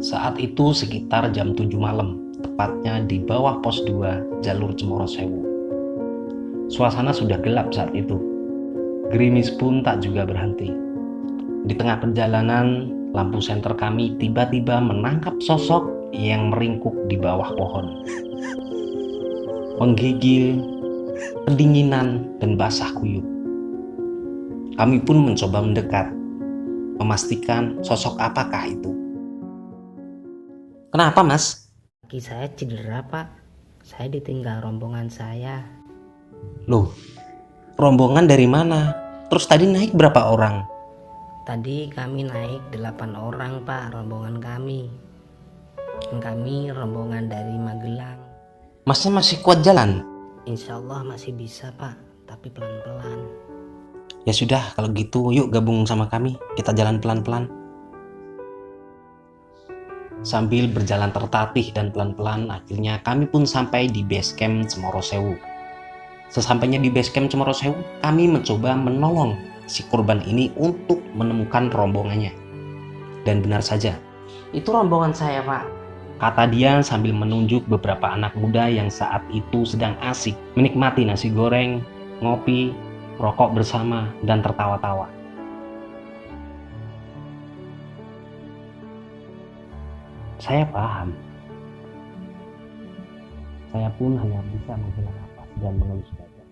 Saat itu sekitar jam 7 malam, tepatnya di bawah pos 2 jalur Cemoro Sewu. Suasana sudah gelap saat itu. Gerimis pun tak juga berhenti. Di tengah perjalanan, lampu senter kami tiba-tiba menangkap sosok yang meringkuk di bawah pohon. Menggigil, kedinginan, dan basah kuyup. Kami pun mencoba mendekat, memastikan sosok apakah itu. Kenapa, Mas? Kaki saya cedera, Pak. Saya ditinggal rombongan saya. Loh, rombongan dari mana? Terus tadi naik berapa orang? Tadi kami naik 8 orang, Pak, rombongan kami. Kami rombongan dari Magelang. Masnya masih kuat jalan? Insya Allah masih bisa, Pak, tapi pelan-pelan. Ya sudah, kalau gitu yuk gabung sama kami. Kita jalan pelan-pelan. Sambil berjalan tertatih dan pelan-pelan, akhirnya kami pun sampai di base camp Cemoro Sewu. Sesampainya di base camp Cemoro Sewu, kami mencoba menolong si korban ini untuk menemukan rombongannya. Dan benar saja, itu rombongan saya, Pak, kata dia sambil menunjuk beberapa anak muda yang saat itu sedang asik menikmati nasi goreng, ngopi, rokok bersama, dan tertawa-tawa. Saya paham. Saya pun hanya bisa menghela nafas dan mengelus dada.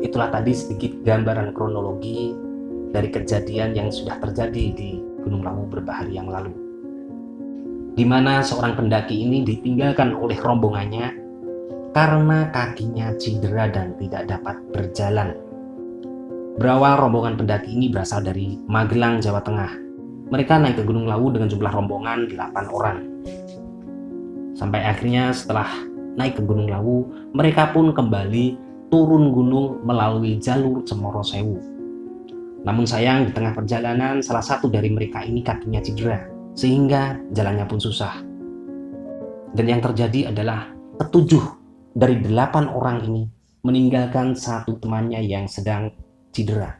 Itulah tadi sedikit gambaran kronologi dari kejadian yang sudah terjadi di Gunung Lawu beberapa hari yang lalu, di mana seorang pendaki ini ditinggalkan oleh rombongannya karena kakinya cedera dan tidak dapat berjalan. Berawal, rombongan pendaki ini berasal dari Magelang, Jawa Tengah. Mereka naik ke Gunung Lawu dengan jumlah rombongan 8 orang. Sampai akhirnya setelah naik ke Gunung Lawu, mereka pun kembali turun gunung melalui jalur Cemoro Sewu. Namun sayang, di tengah perjalanan salah satu dari mereka ini kakinya cedera, sehingga jalannya pun susah. Dan yang terjadi adalah ketujuh dari 8 orang ini meninggalkan satu temannya yang sedang cedera.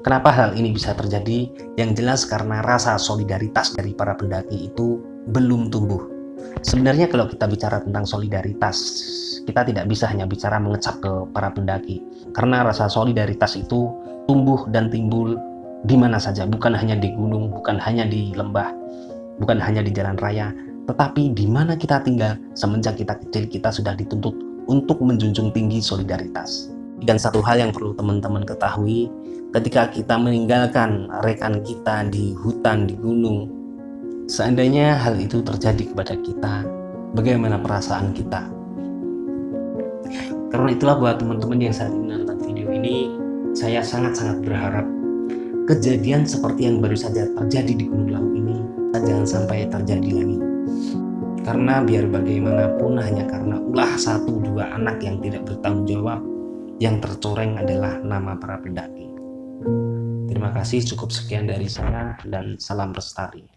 Kenapa hal ini bisa terjadi? Yang jelas karena rasa solidaritas dari para pendaki itu belum tumbuh. Sebenarnya kalau kita bicara tentang solidaritas, kita tidak bisa hanya bicara mengecap ke para pendaki, karena rasa solidaritas itu tumbuh dan timbul di mana saja, bukan hanya di gunung, bukan hanya di lembah, bukan hanya di jalan raya, tetapi di mana kita tinggal. Semenjak kita kecil, kita sudah dituntut untuk menjunjung tinggi solidaritas. Dan satu hal yang perlu teman-teman ketahui, ketika kita meninggalkan rekan kita di hutan, di gunung, seandainya hal itu terjadi kepada kita, bagaimana perasaan kita? Karena itulah buat teman-teman yang saat ini nonton video ini, saya sangat-sangat berharap kejadian seperti yang baru saja terjadi di Gunung Lawu ini jangan sampai terjadi lagi. Karena biar bagaimanapun hanya karena ulah 1-2 anak yang tidak bertanggung jawab, yang tercoreng adalah nama para pendaki. Terima kasih, cukup sekian dari saya dan salam lestari.